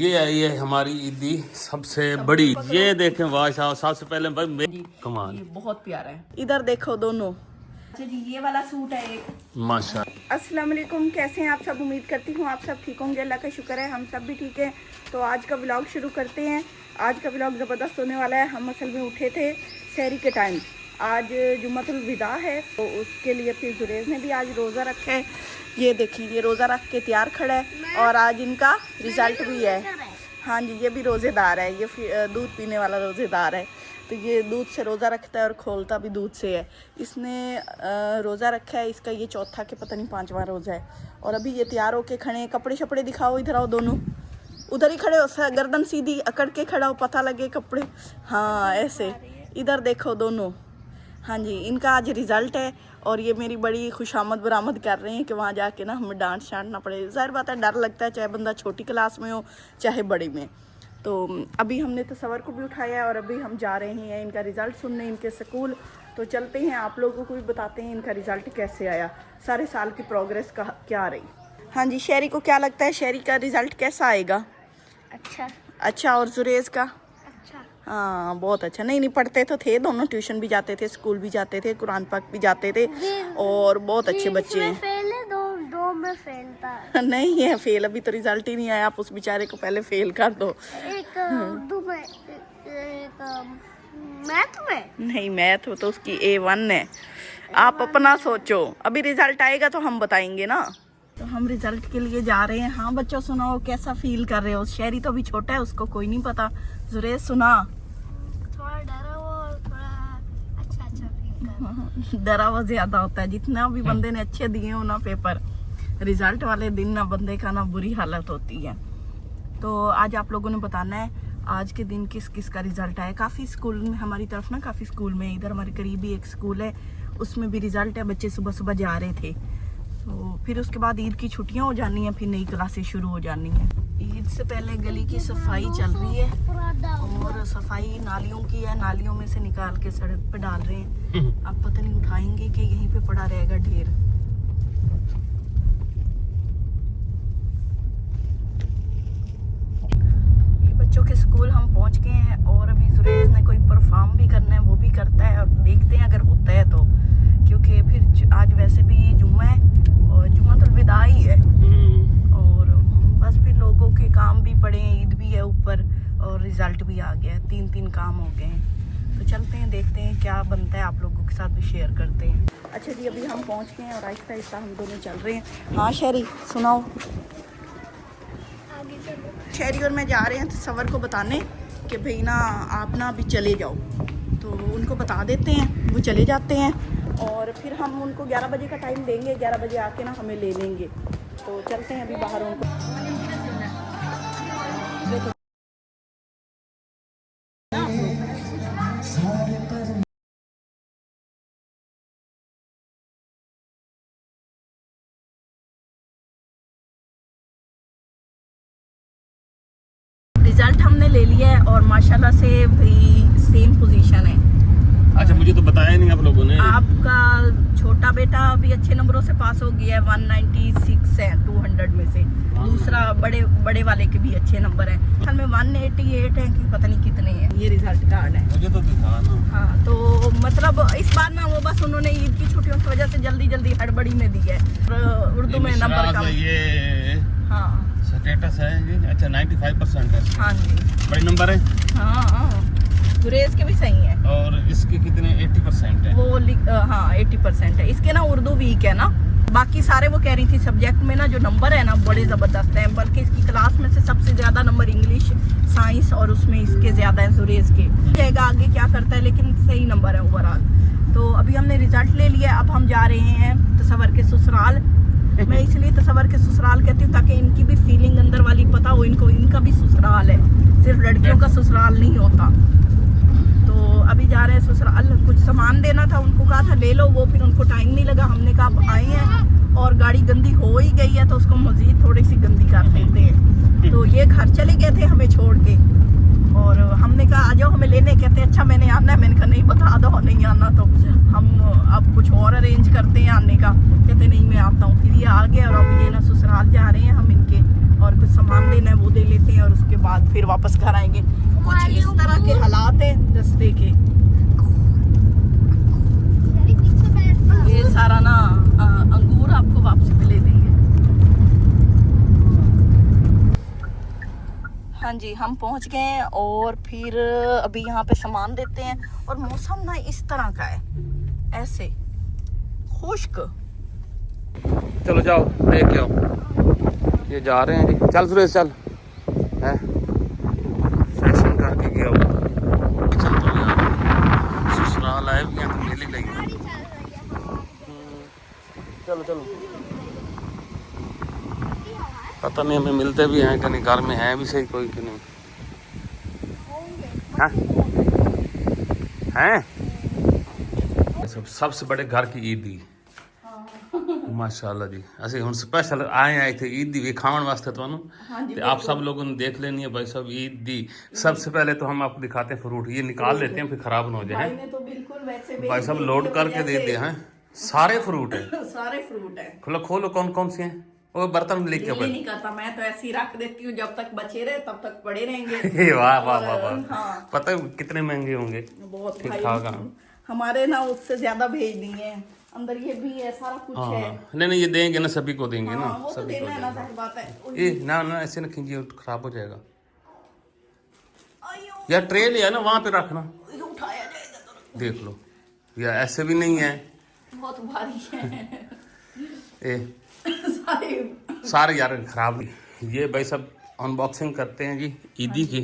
ये आई है हमारी ईदी सबसे बड़ी। ये देखें वाह, सबसे पहले भाई कमाल, ये बहुत प्यारा है। इधर देखो दोनों। अच्छा जी, ये वाला सूट है एक। माशा। अस्सलाम वालेकुम, कैसे हैं आप सब? उम्मीद करती हूँ आप सब ठीक होंगे। अल्लाह का शुक्र है हम सब भी ठीक हैं। तो आज का व्लॉग शुरू करते हैं। आज का व्लॉग ज़बरदस्त होने वाला है। हम असल में उठे थे सहरी के टाइम। आज जुम्मतुल विदा है, तो उसके लिए फिर जुरेज ने भी आज रोज़ा रखा है। ये देखिए, ये रोज़ा रख के तैयार खड़ा है और आज इनका रिज़ल्ट भी है। हाँ जी, ये भी रोज़ेदार है। ये दूध पीने वाला रोज़ेदार है। तो ये दूध से रोज़ा रखता है और खोलता भी दूध से है। इसने रोज़ा रखा है, इसका ये चौथा के पता नहीं 5वां रोज़ा है। और अभी ये तैयार होके खड़े हैं। कपड़े शपड़े दिखाओ, इधर आओ दोनों। उधर ही खड़े हो, गर्दन सीधी अकड़ के खड़ा हो, पता लगे कपड़े। हाँ ऐसे, इधर देखो दोनों। हाँ जी, इनका आज रिज़ल्ट है और ये मेरी बड़ी खुशामद बरामद कर रहे हैं कि वहाँ जाके ना हमें डांट शांट ना पड़े। ज़ाहिर बात है, डर लगता है, चाहे बंदा छोटी क्लास में हो चाहे बड़ी में। तो अभी हमने तसव्वुर को भी उठाया और अभी हम जा रहे हैं इनका रिज़ल्ट सुनने, इनके स्कूल। तो चलते हैं, आप लोगों को भी बताते हैं इनका रिज़ल्ट कैसे आया, सारे साल की प्रोग्रेस का क्या रही। हाँ जी, शेरी को क्या लगता है, शेरी का रिज़ल्ट कैसा आएगा? अच्छा। और जुरेज का? हाँ बहुत अच्छा। नहीं पढ़ते तो थे दोनों, ट्यूशन भी जाते थे, स्कूल भी जाते थे, कुरान पाक भी जाते थे और बहुत अच्छे बच्चे हैं। फेल है, दो में फेल था। नहीं है फेल, अभी तो रिजल्ट ही नहीं आया। आप उस बेचारे को पहले फेल कर दो। एक उर्दू में, एक मैथ में। नहीं, मैथ तो उसकी A1 है। आप अपना सोचो, अभी रिजल्ट आएगा तो हम बताएंगे ना। तो हम रिजल्ट के लिए जा रहे हैं। हाँ बच्चों, सुनाओ कैसा फील कर रहे हो? शेरी तो अभी छोटा है, उसको कोई नहीं पता। जुरेज सुना? थोड़ा डरा हुआ और थोड़ा अच्छा फील कर रहा। डरा हुआ ज्यादा होता है। जितना भी बंदे ने अच्छे दिए हो ना पेपर, रिजल्ट वाले दिन ना बंदे का ना बुरी हालत होती है। तो आज आप लोगों ने बताना है आज के दिन किस किस का रिजल्ट आया। काफ़ी स्कूल में हमारी तरफ ना, काफ़ी स्कूल में, इधर हमारे करीब ही एक स्कूल है, उसमें भी रिजल्ट है। बच्चे सुबह सुबह जा रहे थे। तो फिर उसके बाद ईद की छुट्टियां हो जानी हैं, फिर नई क्लासेस शुरू हो जानी हैं। ईद से पहले गली की सफाई चल रही है और सफाई नालियों की है। नालियों में से निकाल के सड़क पे डाल रहे हैं। अब पता नहीं उठाएंगे कि यहीं पे पड़ा रहेगा ढेर। ये बच्चों के स्कूल हम पहुंच गए हैं और अभी जुरेज ने कोई परफॉर्म भी करना है, वो भी करता है और देखते हैं अगर होता है तो, क्योंकि फिर आज वैसे भी जुम्मा है और जुम्मतुल विदा ही है और बस फिर लोगों के काम भी पड़े हैं, ईद भी है ऊपर और रिजल्ट भी आ गया है। 3 काम हो गए हैं। तो चलते हैं, देखते हैं क्या बनता है, आप लोगों के साथ भी शेयर करते हैं। अच्छा जी, अभी हम पहुंच गए हैं और आहिस्ता आहिस्ता हम दोनों चल रहे हैं। हाँ शेरी सुनाओ। शेरी और मैं जा रहे हैं तसव्वुर को बताने कि भाई ना आप ना अभी चले जाओ। तो उनको बता देते हैं, वो चले जाते हैं और फिर हम उनको 11 बजे का टाइम देंगे। 11 बजे आके ना हमें ले लेंगे। तो चलते हैं अभी बाहर उनको। रिजल्ट हमने ले लिया है और माशाल्लाह से भाई सेम पोजीशन है। अच्छा, मुझे तो बताया नहीं आप लोगों ने। आपका छोटा बेटा अभी अच्छे नंबरों से पास हो गया है, 196 है 200 में से। दूसरा बड़े वाले के भी अच्छे नंबर हैं। असल में 188 है कि पता नहीं कितने हैं। ये रिजल्ट कार्ड है, मुझे तो दिखा ना। हाँ, तो मतलब इस बार ना वो बस उन्होंने ईद की छुट्टियों की वजह से जल्दी हड़बड़ी में दी है। उर्दू में नंबर कम। ये हाँ स्टेटस है ये। अच्छा 95% है। हाँ जी, बड़े नंबर है। हाँ गुरेज के भी सही है। और इसके कितने 80% है वो हाँ 80% है इसके ना। उर्दू वीक है ना, बाकी सारे वो कह रही थी सब्जेक्ट में ना जो नंबर है ना बड़े ज़बरदस्त हैं। बल्कि इसकी क्लास में से सबसे ज़्यादा नंबर इंग्लिश, साइंस और उसमें इसके ज़्यादा है जुरेज के। जाएगा आगे क्या करता है, लेकिन सही नंबर है ओवरऑल। तो अभी हमने रिजल्ट ले लिया, अब हम जा रहे हैं तसव्वुर के ससुराल। मैं इसलिए तसव्वुर के ससुराल कहती हूँ ताकि इनकी भी फीलिंग अंदर वाली पता हो इनको, इनका भी ससुराल है, सिर्फ लड़कियों का ससुराल नहीं होता। तो अभी जा रहे हैं ससुराल। कुछ सामान देना था, उनको कहा था ले लो, वो फिर उनको टाइम नहीं लगा। हमने कहा अब आए हैं और गाड़ी गंदी हो ही गई है तो उसको मजीद थोड़ी सी गंदी कर देते हैं। तो ये घर चले गए थे हमें छोड़ के और हमने कहा आ जाओ हमें लेने। कहते अच्छा मैंने आना है। मैंने कहा नहीं बता दो, नहीं आना तो हम अब कुछ और अरेंज करते हैं आने का। कहते नहीं मैं आता हूँ। फिर ये आ गए और अब ये ना ससुराल जा रहे हैं हम इनके। और कुछ सामान लेना है वो दे लेते हैं और उसके बाद फिर वापस घर आएंगे। कुछ इस तरह के हालात हैं रास्ते के। ये सारा ना अंगूर आपको वापसी पे ले देंगे। हाँ जी, हम पहुंच गए हैं और फिर अभी यहाँ पे सामान देते हैं। और मौसम ना इस तरह का है, ऐसे खुश्क। चलो जाओ देख आओ, ये जा रहे हैं जी। चल सुरेश चल, है फैशन करके गया हो। चल तो यार ससुराल आए भी हैं तो मेले लगी। चलो चलो, पता नहीं हमें मिलते भी हैं कि नहीं, घर में है भी सही कोई कि नहीं। हाँ हैं सबसे बड़े घर की ईद ही माशाअल्लाह जी। ਅਸੀਂ ਹੁਣ ਸਪੈਸ਼ਲ ਆਏ थे ईद दी खावन वास्ते ਤੁਹਾਨੂੰ ਤੇ आप सब लोगों ने देख लेनी है भाई सब ईद दी। सबसे पहले तो हम आपको दिखाते हैं फ्रूट, ये निकाल लेते हैं फिर खराब न हो जाए। भाई ने तो बिल्कुल वैसे भाई सब लोड करके दे दिए हैं, सारे फ्रूट है। सारे फ्रूट है। खोलो खोलो कौन कौन से हैं, वो बर्तन लेके दिल ही नहीं करता, मैं तो ऐसे ही रख देती हूँ, जब तक बचे रहे तब तक पड़े रहेंगे। वाह वाह वाह वाह, हाँ। पता है कितने महंगे होंगे। बहुत ठीक भाई, ठाक। हमारे ना उससे ज्यादा भेज दिए हैं। अंदर ये भी है, सारा कुछ हाँ है। नहीं नहीं, ये देंगे ना, सभी को देंगे ना, वो तो सभी को देना है ना, देंगे। सही बात है। ए ना ना ऐसे ना खींचिए, खराब हो जाएगा यार। ट्रे लिया ना वहां पे रखना, उठाया जाएगा तो देख लो। या ऐसे भी नहीं है, बहुत भारी है। ए सारे सारे यार खराब। ये भाई सब अनबॉक्सिंग करते हैं जी ईदी की,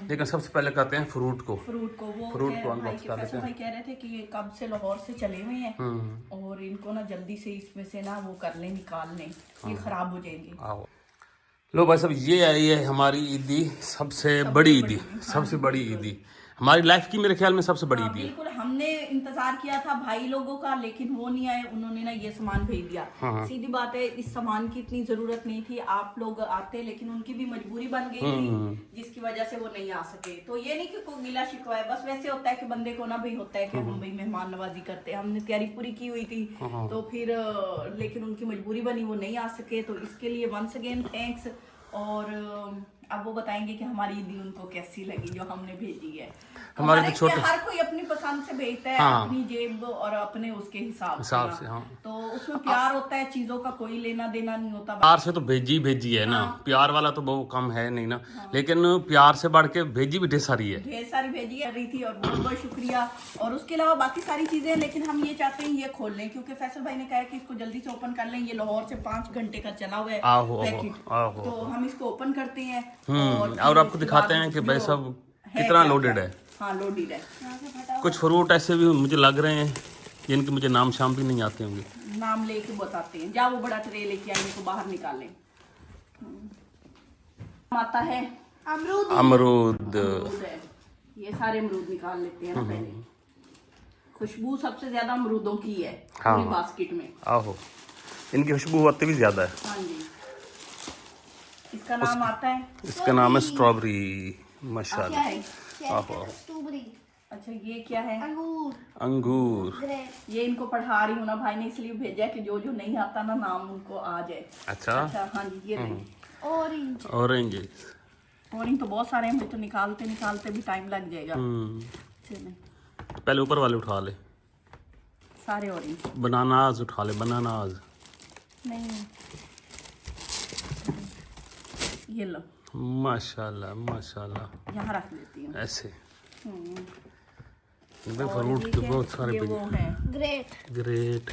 लेकिन सबसे पहले करते हैं फ्रूट को। फ्रूट को वो फ्रूट को भाई अनबॉक्स के कर फैसल लेते भाई कह रहे थे कि ये कब से लाहौर से चले हुए हैं हैं। और इनको ना जल्दी से इसमें से ना वो कर लें, निकाल लें, ये खराब हो जाएंगे। आओ लो भाई सब, ये आई है हमारी ईदी, सबसे बड़ी ईदी, सबसे बड़ी ईदी हमारी लाइफ की, मेरे ख्याल में सबसे बड़ी ईदी है। बिल्कुल, हमने इंतजार किया था भाई लोगों का, लेकिन वो नहीं आए। उन्होंने ना ये सामान भेज दिया। सीधी बात है, इस सामान की इतनी जरूरत नहीं थी, आप लोग आते, लेकिन उनकी भी मजबूरी बन गई थी जिसकी वजह से वो नहीं आ सके। तो ये नहीं कि कोई गिला शिकवा है, बस वैसे होता है कि बंदे को ना भी होता है कि हम भाई मेहमान नवाजी करते हैं। हमने तैयारी पूरी की हुई थी, तो फिर लेकिन उनकी मजबूरी बनी, वो नहीं आ सके। तो इसके लिए वंस अगेन थैंक्स। और अब वो बताएंगे कि हमारी ईदी उनको कैसी लगी जो हमने भेजी है। हमारे तो छोटे, हर कोई अपनी पसंद से भेजता है, अपनी जेब और अपने उसके हिसाब से। हाँ। तो उसमें प्यार होता है, चीजों का कोई लेना देना नहीं होता। प्यार से तो भेजी है ना, प्यार वाला तो बहुत कम है नहीं ना, लेकिन प्यार से बढ़ के भेजी भी ढेर सारी है, ढेर सारी भेजी है रही थी, और बहुत बहुत शुक्रिया। और उसके अलावा बाकी सारी चीजें, लेकिन हम ये चाहते हैं ये खोल लें, क्योंकि फैसल भाई ने कहा कि इसको जल्दी से ओपन कर लें। ये लाहौर से 5 घंटे का चला हुआ है पैकेट, तो हम इसको ओपन करते हैं और आपको दिखाते हैं कि भाई सब कितना लोडेड है। हाँ, लोडेड है। कुछ फ्रूट ऐसे भी मुझे लग रहे हैं जिनके मुझे नाम शाम भी नहीं आते होंगे। नाम लेके बताते हैं। जा वो बड़ा ट्रे लेके आए, इनको बाहर निकालें। आता है अमरूद है। ये सारे अमरूद निकाल लेते हैं ना पहले। खुशबू सबसे ज्यादा अमरूदों की है पूरी बास्केट में। आहो, इनकी खुशबू आती भी ज्यादा है। हाँ जी। इसका नाम आता है, इसका नाम है स्ट्रॉबेरी। माशाल्लाह। क्या है? आहो, स्ट्रॉबेरी, अच्छा, ये क्या है? अंगूर, अंगूर। ग्रेप। ये इनको पढ़ा रही हूँ ना, भाई ने इसलिए भेजा कि जो जो नहीं आता ना नाम उनको आ जाए। अच्छा, हाँ जी, ये नहीं। Orange, orange. ऑरेंज तो बहुत सारे हैं, तो निकालते निकालते भी टाइम लग जाएगा। चलें, पहले ऊपर वाले उठा ले, सारे ऑरेंज। बनानाज उठा ले, बनानाज। नहीं, ये लो, माशाल्लाह माशाल्लाह। यहाँ रख देती हूँ। ऐसे और फ्रूट ये के क्या? बहुत सारे ये वो है ग्रेट। ग्रेट।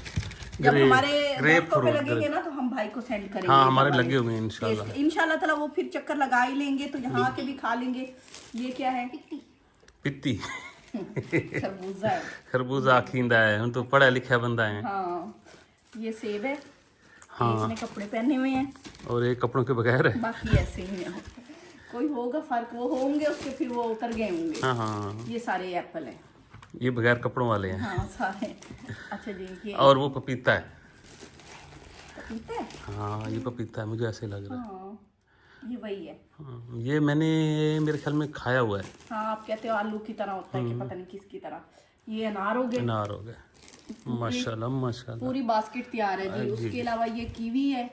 जब हमारे ग्रेप लैपटॉप पे फ्रूट। लगेंगे ना तो हम भाई को सेंड करेंगे। हाँ, हमारे लगे हुए हैं इंशाल्लाह। इंशाल्लाह ताला वो फिर चक्कर लगा ही लेंगे, तो यहाँ आके भी खा लेंगे। ये क्या है? पित्ती। खरबूजा है। खरबूजा खींदा है, हम तो पढ़ा लिखा बंदा है। हाँ, ये सेब है। हाँ, इसने कपड़े पहने हुए हैं, और एक कपड़ों के बगैर है। बाकी ऐसे ही है। कोई होगा फर्क, वो होंगे उसके, फिर वो उतर गए होंगे। हाँ हाँ, ये सारे एप्पल हैं। ये बगैर कपड़ों वाले हैं। हाँ, सारे। अच्छा जी, ये और वो पपीता है। पपीता है। हाँ, ये पपीता है, मुझे ऐसे लग रहा है। हाँ, ये वही है। हाँ, ये मैंने मेरे ख्याल में खाया हुआ है। हाँ, आप कहते हो आलू की तरह होता है कि पता नहीं किसकी तरह। ये अनार हो गए। अनार हो गए। माशाल्लाह माशाल्लाह। पूरी बास्केट तैयार है जी। उसके अलावा ये कीवी है।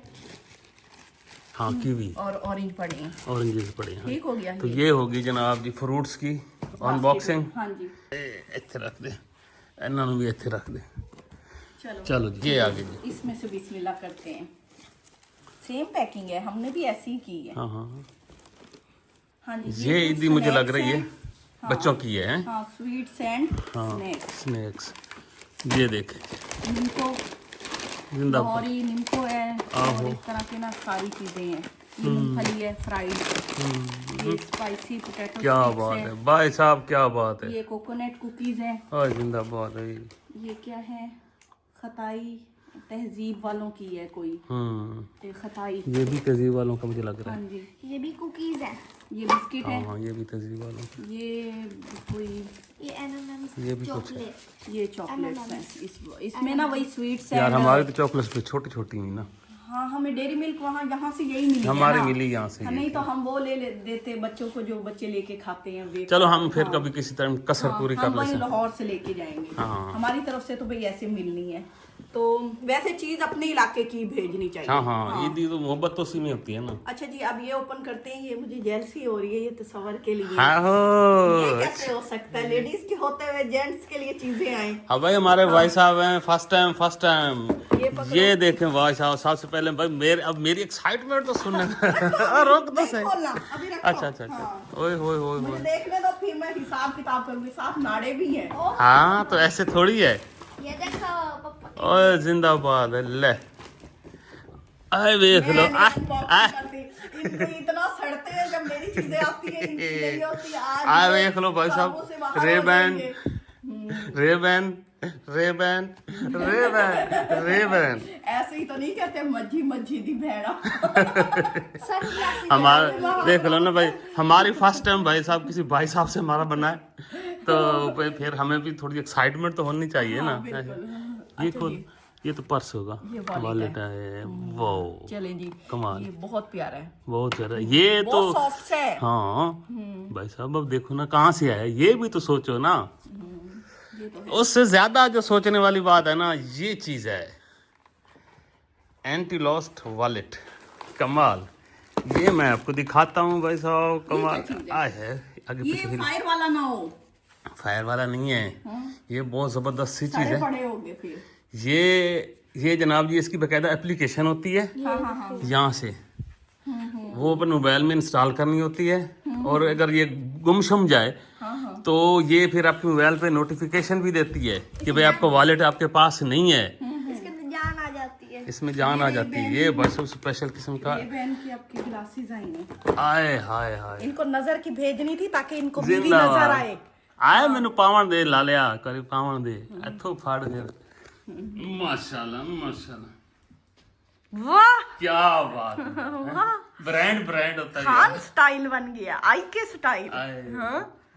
हाँ कीवी और ऑरेंज पड़े हैं। ऑरेंजेस पड़े हैं। ठीक हो गया तो ये होगी जनाब जी फ्रूट्स की अनबॉक्सिंग। हाँ जी ਇੱਥੇ ਰੱਖ ਦੇ, ਇਹਨਾਂ ਨੂੰ ਵੀ ਇੱਥੇ ਰੱਖ ਦੇ। चलो चलो जी ये आगे जी। इसमें से बिस्मिल्लाह करते हैं। सेम पैकिंग है, हमने भी ऐसी ही की है। हाँ हाँ हाँ जी ये कुछ ईदी मुझे लग रही है हाँ। बच्चों की है। हाँ स्वीट्स एंड हाँ स्नैक्स। स्नैक्स ये देखे निम्को जिंदाबाद। लाहौरी निम्को है आहो। और इस तरह की ना सारी चीजें हैं। ये मूंगफली है फ्राइड, ये स्पाइसी पोटैटो क्या बात है भाई साहब, क्या बात है। ये कोकोनट कुकीज हैं। हाँ जिंदाबाद है। ये क्या है, खताई तहजीब वालों की है कोई, ये खताई। ये भी तहजीब वालों का मुझे लग रहा हाँ है। जी ये भी कुकीज है। ये बिस्किट है। हाँ ये भी तहजीब वालों का। ये कोई ये M&M's ये भी कुछ है। चॉकलेट। ये चॉकलेट्स हैं। इसमें ना वही स्वीट्स हैं। यार हमारे तो चॉकलेट्स पे छोटी छोटी हुई ना। हाँ हमें डेयरी मिल्क वहाँ यहाँ से यही मिली है हमारे ना। मिली यहाँ से हाँ, ये। नहीं तो हम वो ले देते बच्चों को जो बच्चे लेके खाते हैं वे। चलो हम फिर कभी किसी तरह कसर पूरी हम कर वही लेते हैं। लाहौर से लेके जाएंगे। हाँ। हमारी तरफ से तो भाई ऐसे मिलनी है, तो वैसे चीज अपने इलाके की भेजनी चाहिए। हाँ हाँ ईदी तो मोहब्बत तो उसी में होती है ना। अच्छा जी अब ये ओपन करते हैं। ये मुझे जेलसी हो रही है ये तस्वर के लिए। हाँ ये हो कैसे हो सकता है, लेडीज के होते हुए जेंट्स के लिए चीजें आए। अब भाई हमारे भाई साहब हैं फर्स्ट टाइम ये पकड़ो। ये देखें भाई साहब। सबसे पहले भाई मेरी एक्साइटमेंट तो सुनने रोक दो सही। खोलना अभी रखो। अच्छा अच्छा अच्छा ओए होए होए मुझे होए। देखने दो फिर मैं हिसाब किताब करूंगी। साथ नाड़े भी हैं। हाँ तो ऐसे थोड़ी है। ये देखो पापा के ओए जिंदाबाद है ले। आए देख लो मैं नहीं unboxing करती। इनको इतना सड़ते हैं जब मेरी चीजें आती हैं, इनकी नहीं होती। आ देख लो भाई काबू से साहब बाहर हो रेबैन जाएंगे। Ray-Ban Ray-Ban Ray-Ban Ray-Ban. ऐसे ही तो नहीं कहते मज्जी मज्जी दी भेड़ा। सनग्लासेस। हमारा देख लो ना भाई, हमारी फर्स्ट टाइम भाई साहब किसी भाई साहब से हमारा बना है तो फिर हमें भी थोड़ी एक्साइटमेंट तो होनी चाहिए ना। ये खोल, ये तो पर्स होगा। ये wallet वॉलेट है वो। चलें जी कमाल। ये बहुत प्यारा है, बहुत प्यारा ये तो। बहुत सॉफ्ट है। हाँ भाई साहब अब देखो ना कहाँ से आया, ये भी तो सोचो ना। ये तो उससे ज्यादा जो सोचने वाली बात है ना ये चीज है एंटी लॉस्ट वॉलेट। कमाल। ये मैं आपको दिखाता हूँ भाई साहब। कमाल आए है आगे ये पीछे। फायर वाला ना हो। फायर वाला नहीं है, ये बहुत जबरदस्त सी चीज सारे है। बड़े होंगे फिर। ये जनाब जी इसकी बकायदा एप्लीकेशन होती है हाँ। यहाँ से। वो अपन मोबाइल में इंस्टॉल करनी होती है और अगर ये गुमशुम जाए तो ये फिर आपके मोबाइल पे नोटिफिकेशन भी देती है कि भाई आपका वॉलेट आपके पास नहीं है। इसके अंदर जान आ जाती है। इसमें जान आ जाती है। ये बस स्पेशल किस्म का। ये बहन की आपकी ग्लासेस आई हैं। आए हाय हाय इनको नजर की भेजनी थी ताकि इनको भी नजर जिंदाबाद। आए। आए मैनू पावन दे ला लिया करी पावन दे इथों फाड़ फिर। माशाल्लाह माशाल्लाह वाह क्या बात है। ब्रांड होता है खान स्टाइल बन गया, आई के स्टाइल। आए,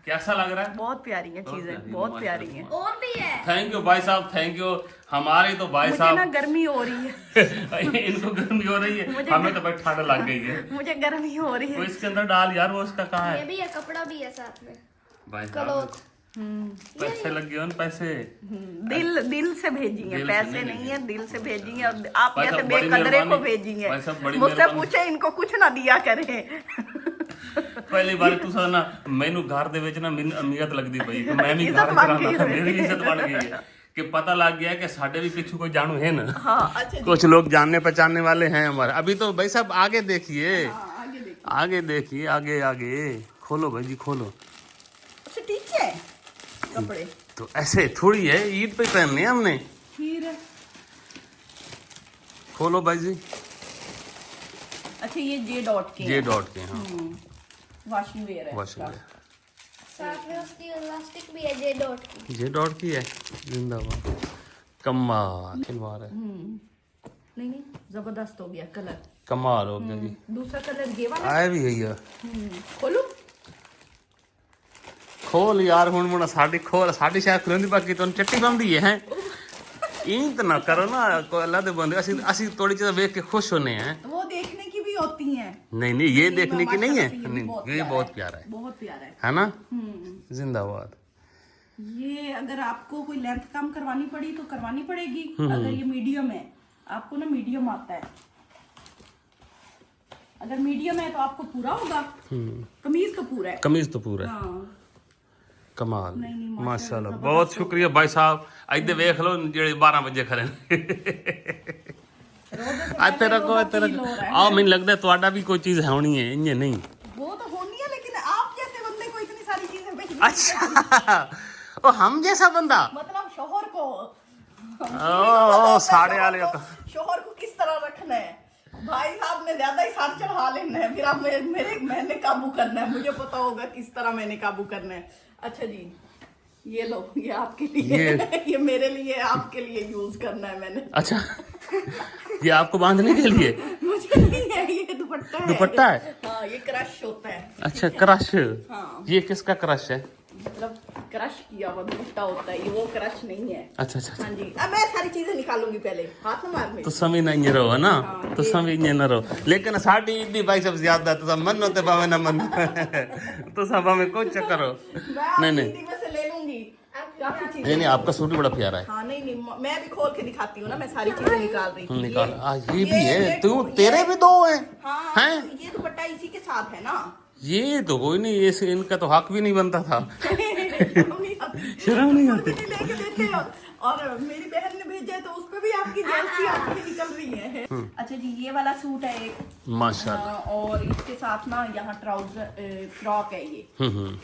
कैसा लग रहा है। बहुत प्यारी है चीजें, बहुत प्यारी है। और भी है। थैंक यू भाई साहब थैंक यू। हमारे तो भाई मुझे ना साहब गर्मी हो रही है। इनको गर्मी हो रही है, हमें तो भाई ठंड लग गई है। मुझे गर्मी हो रही वो है। इसके अंदर डाल यार, वो उसका कहाँ ये है भी है, कपड़ा भी है साथ में। भाई साहब। क्लोथ। पैसे लग गए पैसे। दिल से भेजिए, दिल से पैसे नहीं नहीं है, दिल से भेजिए। और आप भाई जैसे साहब, बड़ी बेकदरे को मेहरबानी। भेजिए। भाई साहब, बड़ी मुझसे मेहरबानी। पूछे इनको कुछ ना दिया करे। पहली बार तुसा ना मैनू घर दे विच ना मैनू अहमियत लगदी पई कि मैं भी इज्जत घर बन कराना गई था, है। मेरी इज्जत बन गई है कि पता लग गया कि साडे भी पिछू कोई जानू है ना। हाँ अच्छा जी। कुछ लोग जानने पहचानने वाले हैं हमारे। अभी तो भाई साहब आगे देखिए, हाँ, आगे देखिए। आगे देखिए, आगे आगे खोलो भाई जी खोलो। अच्छा ठीक है कपड़े तो ऐसे थोड़ी है, ईद पे पहनने हैं हमने। फिर। खोलो भाई जी। अच्छा ये जे डॉट के ये डॉट के हाँ वॉशिंग वेयर है वॉशिंग इसका। साथ में उसकी इलास्टिक भी है जे डॉट की। ये डॉट की है। जिंदाबाद। कमाल खिलवाड़ है। नहीं जबरदस्त हो गया कलर। कमाल हो गया जी। दूसरा कलर ये वाला। आए भी गई है। खोलू खोल यार हुण मुना साडी खोल, साडी शायद खुलंदी बाकी तो चट्टी बंदी है। इंज तो ना करो ना को अल्लाह दे बंदे। असि थोड़ी चीज़ देख के खुश होने हैं। वो देखने की भी होती हैं। नहीं ये देखने की नहीं है। माशाल्लाह से ये नहीं बहुत ये प्यारा बहुत प्यारा है। बहुत प्यारा है। है ना। जिंदाबाद। ये अगर आपको कोई लेंथ कम करवानी पड़ी तो करवानी पड़ेगी। अगर ये मीडियम है, आपको ना मीडियम आता है। अगर मीडियम है तो आपको पूरा होगा, कमीज तो पूरा है। कमीज तो पूरा है। हाँ कमाल, नहीं, माशाल्लाह, बहुत शुक्रिया भाई साहब। इधर देख लो जेड़े 12 बजे खड़े ਇੱਥੇ ਰੱਖੋ, ਇੱਥੇ ਰੱਖੋ। ਆ ਮੈਨੂੰ ਲੱਗਦਾ ਤੁਹਾਡਾ ਵੀ ਕੋਈ ਚੀਜ਼ ਹੋਣੀ ਹੈ, ਇੰਜ ਨਹੀਂ। वो तो होनी है, लेकिन आप जैसे बंदे को इतनी सारी चीजें बेचनी अच्छा, ओ हम जैसा बंदा, मतलब शोहर को ओ साढ़े वाले तो शोहर को किस तरह रखना है। भाई साहब ने ज्यादा ही साथ चढ़ा लेना है, फिर आप मैंने काबू करना है, मुझे पता होगा किस तरह मैंने काबू करना है। अच्छा जी, ये लो, ये आपके लिए ये मेरे लिए, आपके लिए यूज करना है मैंने। अच्छा, ये आपको बांधने के लिए? मुझे नहीं है, ये दुपट्टा है। दुपट्टा है? हाँ, ये क्रश होता है। अच्छा, क्रश। हाँ। ये किसका क्रश है? मतलब क्रश किया हुआ दुपट्टा होता है, ये वो क्रश नहीं है। अच्छा अच्छा। हाँ जी, अब मैं सारी चीजें निकालूंगी, पहले हाथ न मार। तो समझ नहीं रहो है ना, तो समझ नहीं रहो, लेकिन साड़ी इतनी भाई सब ज्यादा तो सब मन होते भावे ना मन तो सब हमें कुछ चक्कर हो। नहीं नहीं में से ले लूंगी काफी चीजें। नहीं, आपका सूट भी बड़ा प्यारा है। हाँ नहीं, मैं भी खोल के दिखाती हूँ ना, मैं सारी चीजें निकाल रही थी। निकाल, ये भी है। तू तेरे भी दो हैं? हाँ, ये दुपट्टा इसी के साथ है ना। ये तो कोई नहीं, ये इनका तो हक भी नहीं बनता था। शर्म नहीं आती। लेके देते हो। और मेरी बहन ने भेजा है तो उस पे भी आपकी जेलसी आपकी निकल रही है। अच्छा जी, ये वाला सूट है एक, माशाल्लाह। और इसके साथ ना यहाँ ट्राउजर फ्रॉक है ये,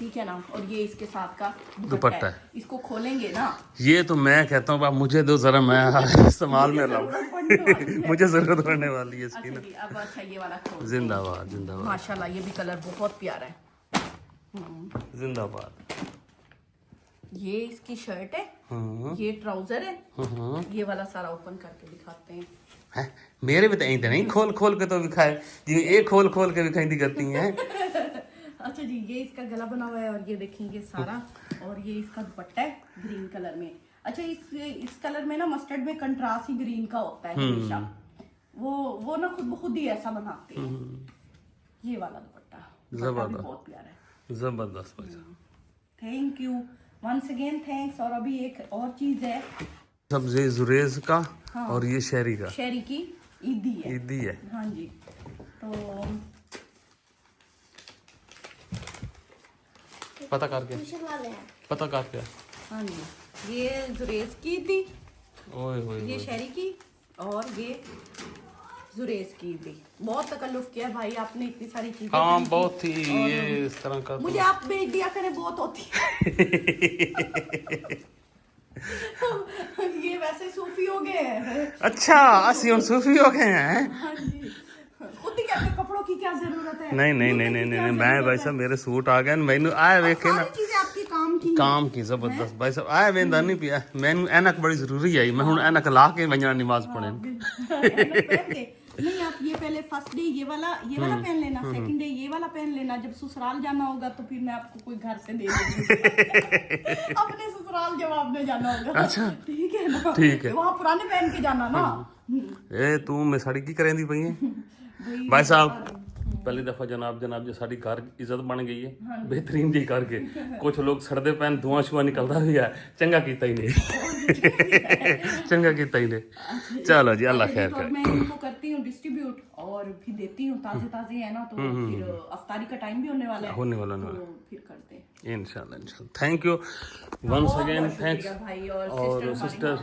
ठीक है ना, और ये इसके साथ का दुपट्टा है। इसको खोलेंगे ना, ये तो मैं कहता हूँ मुझे दो जरा, मैं इस्तेमाल में लाऊं मुझे जरूरत पड़ने वाली है इसकी ना। अब अच्छा ये वाला खोल। जिंदाबाद जिंदाबाद, माशाल्लाह, ये भी कलर बहुत प्यारा है। जिंदाबाद। ये इसकी शर्ट है, ये ट्राउजर है, ये वाला सारा ओपन करके दिखाते हैं। मेरे भी तो ऐसे नहीं खोल खोल के तो दिखाए जी, एक खोल खोल के दिखाई करती हैं। अच्छा जी, ये इसका गला बना हुआ है, और ये देखेंगे सारा, और ये इसका दुपट्टा है ग्रीन कलर में। अच्छा, इस कलर में ना मस्टर्ड में कंट्रास्ट ही ग्रीन का होता है हमेशा, वो ना खुद ब खुद ही ऐसा बनाते हैं। ये वाला दुपट्टा भी बहुत प्यारा है, जबरदस्त भाई। Thank you once again, thanks. और अभी एक और चीज है, सब्जी जुरेज का, हाँ। और ये शहरी का, शहरी की ईदी है। ईदी है, हाँ जी। तो पता करके, पता करके। हाँ जी, ये जुरेज की ईदी, ओए ये शहरी की, और ये जुरेज की ईदी। बहुत तकल्लुफ किया भाई आपने, इतनी सारी चीजें। हाँ बहुत ही, ये इस तरह का मुझे आप भेज दिया करें, बहुत होती ये वैसे सूफी हो गए हैं। अच्छा, असि और सूफी हो गए हैं। हाँ जी, खुद ही कहते कपड़ों की क्या जरूरत है। नहीं नहीं नहीं नहीं नहीं, मैं भाई साहब मेरे सूट आ गए, मैनू आए वेखे ना, चीजें आपकी काम की जबरदस्त भाई साहब। आए वेंदा नहीं पिया, मैनू ऐनक बड़ी जरूरी है, मैं हुन ऐनक ला के वजना नमाज पढ़े। नहीं, आप ये पहले फर्स्ट डे ये वाला पहन लेना, सेकंड डे ये वाला पहन लेना। जब ससुराल जाना होगा तो फिर मैं आपको कोई घर से दे दूंगी अपने ससुराल जब आपने जाना होगा। अच्छा, ठीक है ना, ठीक है। वहाँ पुराने पहन के जाना ना। ए तू मैं साड़ी की करेंदी पई है भाई साहब। पहली दफा जनाब जी साड़ी घर इज्जत बन गई है, बेहतरीन जी करके। कुछ लोग सड़दे पैन धुआं शुआ निकलता भी है, चंगा कीता ही नहीं चंगा कीता ही नहीं। चलो जी, अल्लाह खैर करे। मैं इनको करती हूँ डिस्ट्रीब्यूट और फिर देती हूँ, ताजे है ना, तो फिर अफ्तारी का टाइम भी होने वाला है, तो फिर करते हैं इंशाल्लाह। Thank you once again, thanks भाई। और सिस्टर,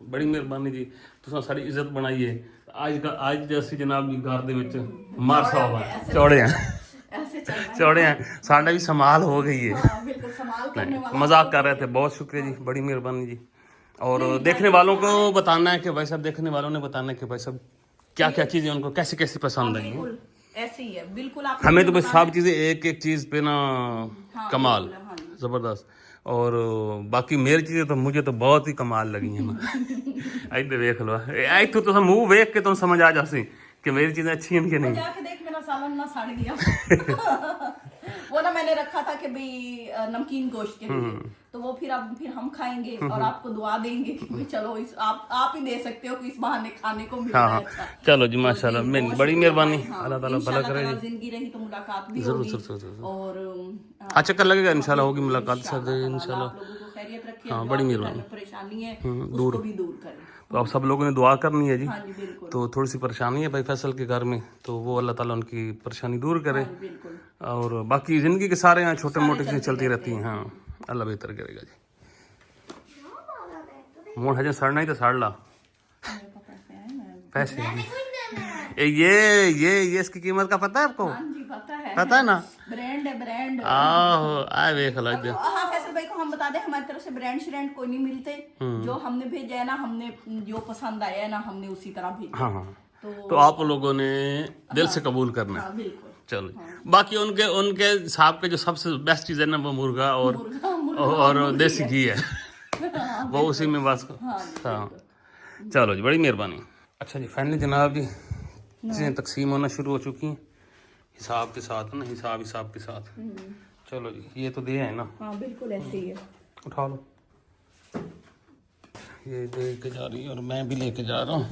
बड़ी मेहरबानी जी, तुसां साड़ी इज्जत बनाई है। आज ਅਸੀਂ ਜਨਾਬ ਜੀ ਘਰ ਦੇ ਵਿੱਚ ਮਾਰ ਸਾਹਿਬ ਚੌੜੇ ਆ, चौड़े हैं, साढ़े भी संभाल हो गई है। बिल्कुल संभाल करने वाला। मजाक कर रहे थे, बहुत शुक्रिया जी, बड़ी मेहरबानी जी। और देखने वालों को बताना है कि भाई साहब, देखने वालों ने बताना है कि भाई साहब क्या क्या चीजें उनको कैसी कैसी पसंद आई हैं। ऐसे ही है बिल्कुल। आप हमें तो बस सब चीजें एक एक चीज पे ना कमाल, जबरदस्त। और बाकी मेरी चीजें तो मुझे तो बहुत ही कमाल लगी हैं। इधर देख लो, इतों तो मुंह देख के तुम समझ आ जासी कि मेरी चीजें अच्छी हैं कि नहीं। जाके देख, मेरा सालन ना सड़ गया वो ना मैंने रखा था कि भाई नमकीन गोश्त के लिए, तो वो फिर हम खाएंगे और आपको दुआ देंगे कि भाई चलो आप ही दे सकते हो कि इस बहाने खाने को मिल रहा है। अच्छा, चलो जी, माशाल्लाह, बड़ी मेहरबानी, अल्लाह ताला भला करे। जिंदगी रही तो मुलाकात भी जरूर होगी। जरूर। और अच्छा कर लगेगा, इंशाल्लाह होगी मुलाकात सर, इंशाल्लाह। आप लोगों को खैरियत रखिए। हाँ, बड़ी मेहरबानी। परेशानी है उसको भी दूर करें। तो अब सब लोगों ने दुआ करनी है जी। हाँ जी बिल्कुल। तो थोड़ी सी परेशानी है भाई फैसल के घर में, तो वो अल्लाह ताला उनकी परेशानी दूर करे। हाँ जी बिल्कुल। और बाकी ज़िंदगी के सारे यहाँ छोटे मोटे चीज़ें चलती रहती हैं। हाँ, अल्लाह बेहतर करेगा जी। मोड़ हजन सड़ना ही तो सड़ ला पैसे। ये इसकी कीमत का पता है आपको? हाँ जी पता है ना? ब्रांड है ब्रांड। आहो आ देख लो इधर। हाँ फैसल भाई को हम बता दें, हमारी तरफ से ब्रांड श्रांड कोई नहीं मिलते। जो हमने भेजा है ना, हमने जो पसंद आया है ना, हमने उसी तरह भेजा। हाँ हाँ, तो आप लोगों ने दिल से कबूल करना है। हाँ बिल्कुल। चलो बाकी उनके हिसाब के जो सबसे बेस्ट चीज़ है ना वो मुर्गा और देसी घी है। वो उसी में बस। हाँ चलो जी, बड़ी मेहरबानी। अच्छा जी, फाइनली जनाब जी चीज़ें तकसीम होना शुरू हो चुकी हैं हिसाब के साथ ना, हिसाब के साथ। चलो जी, ये तो दिया है ना? हाँ बिल्कुल ऐसे ही है। उठा लो, ये दे के जा रही है और मैं भी लेके जा रहा हूँ।